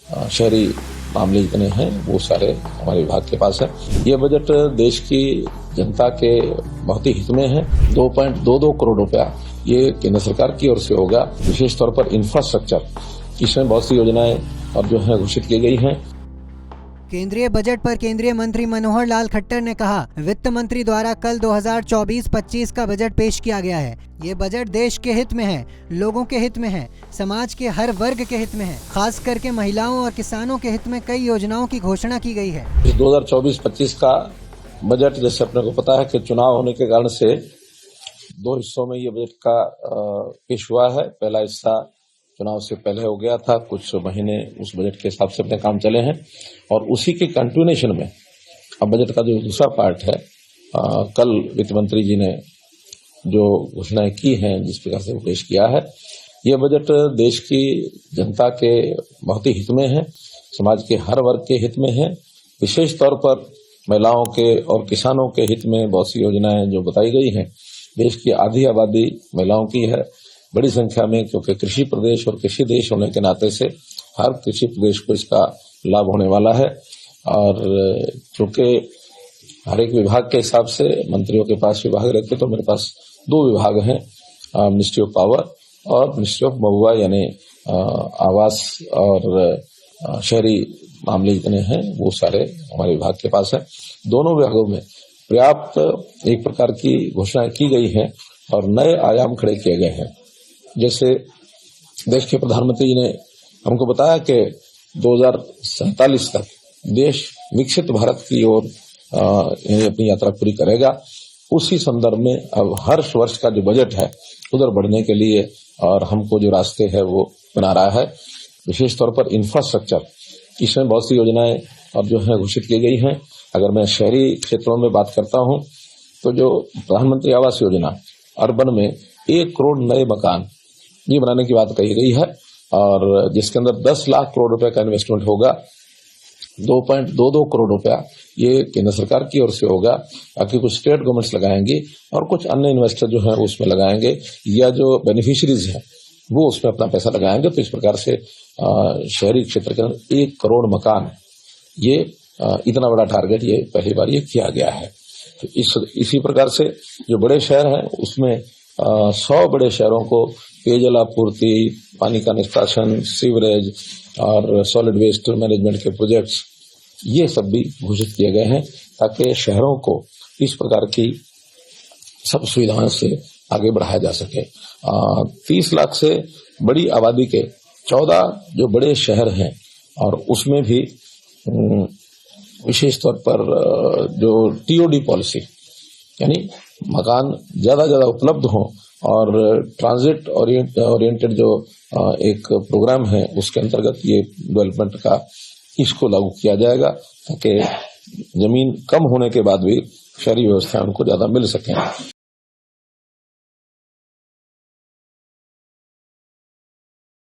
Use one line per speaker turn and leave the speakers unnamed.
शहरी मामले जितने हैं वो सारे हमारे विभाग के पास है। ये बजट देश की जनता के बहुत ही हित में है। 2.22 करोड़ रुपया ये केंद्र सरकार की ओर से होगा। विशेष तौर पर इंफ्रास्ट्रक्चर, इसमें बहुत सी योजनाएं अब जो है घोषित की गई हैं।
केंद्रीय बजट पर केंद्रीय मंत्री मनोहर लाल खट्टर ने कहा, वित्त मंत्री द्वारा कल 2024-25 का बजट पेश किया गया है। ये बजट देश के हित में है, लोगों के हित में है, समाज के हर वर्ग के हित में है। खास करके महिलाओं और किसानों के हित में कई योजनाओं की घोषणा की गई है।
इस 2024-25 का बजट, जैसे अपने को पता है कि चुनाव होने के कारण से 2 हिस्सों में ये बजट का पेश हुआ है। पहला हिस्सा चुनाव से पहले हो गया था, कुछ महीने उस बजट के हिसाब से अपने काम चले हैं और उसी के कंटिन्यूएशन में अब बजट का जो दूसरा पार्ट है, कल वित्त मंत्री जी ने जो घोषणाएं की हैं, जिस प्रकार से वो पेश किया है, ये बजट देश की जनता के बहुत ही हित में है, समाज के हर वर्ग के हित में है। विशेष तौर पर महिलाओं के और किसानों के हित में बहुत सी योजनाएं जो बताई गई हैं। देश की आधी आबादी महिलाओं की है, बड़ी संख्या में, क्योंकि कृषि प्रदेश और कृषि देश होने के नाते से हर कृषि प्रदेश को इसका लाभ होने वाला है। और चूंकि हर एक विभाग के हिसाब से मंत्रियों के पास विभाग रहते, तो मेरे पास 2 विभाग हैं, मिनिस्ट्री ऑफ पावर और मिनिस्ट्री ऑफ महुआ, यानी आवास और शहरी मामले जितने हैं वो सारे हमारे विभाग के पास है। दोनों विभागों में पर्याप्त एक प्रकार की घोषणाएं की गई हैं और नए आयाम खड़े किए गए हैं। जैसे देश के प्रधानमंत्री जी ने हमको बताया कि 2047 तक देश विकसित भारत की ओर अपनी यात्रा पूरी करेगा। उसी संदर्भ में अब हर वर्ष का जो बजट है उधर बढ़ने के लिए और हमको जो रास्ते है वो बना रहा है। विशेष तौर पर इंफ्रास्ट्रक्चर, इसमें बहुत सी योजनाएं अब जो है घोषित की गई हैं। अगर मैं शहरी क्षेत्रों में बात करता हूं तो जो प्रधानमंत्री आवास योजना, अर्बन में 1 करोड़ नए मकान ये बनाने की बात कही गई है और जिसके अंदर 10 लाख करोड़ रुपए का इन्वेस्टमेंट होगा। 2.22 करोड़ रुपया ये केंद्र सरकार की ओर से होगा, बाकी कुछ स्टेट गवर्नमेंट्स लगाएंगी और कुछ अन्य इन्वेस्टर जो है उसमें लगाएंगे, या जो बेनिफिशियरीज हैं वो उसमें अपना पैसा लगाएंगे। तो इस प्रकार से शहरी क्षेत्र के अंदर 1 करोड़ मकान, ये इतना बड़ा टारगेट ये पहली बार ये किया गया है। तो इसी प्रकार से जो बड़े शहर हैं उसमें 100 बड़े शहरों को पेयजल आपूर्ति, पानी का निष्कासन, सीवरेज और सॉलिड वेस्ट मैनेजमेंट के प्रोजेक्ट्स, ये सब भी घोषित किए गए हैं ताकि शहरों को इस प्रकार की सब सुविधाओं से आगे बढ़ाया जा सके। 30 लाख से बड़ी आबादी के 14 जो बड़े शहर हैं और उसमें भी विशेष तौर पर जो टीओडी पॉलिसी, यानी मकान ज्यादा उपलब्ध हो और ट्रांजिट ओरिएंटेड जो एक प्रोग्राम है उसके अंतर्गत ये डेवलपमेंट का इसको लागू किया जाएगा ताकि जमीन कम होने के बाद भी शहरी व्यवस्था उनको ज्यादा मिल सके।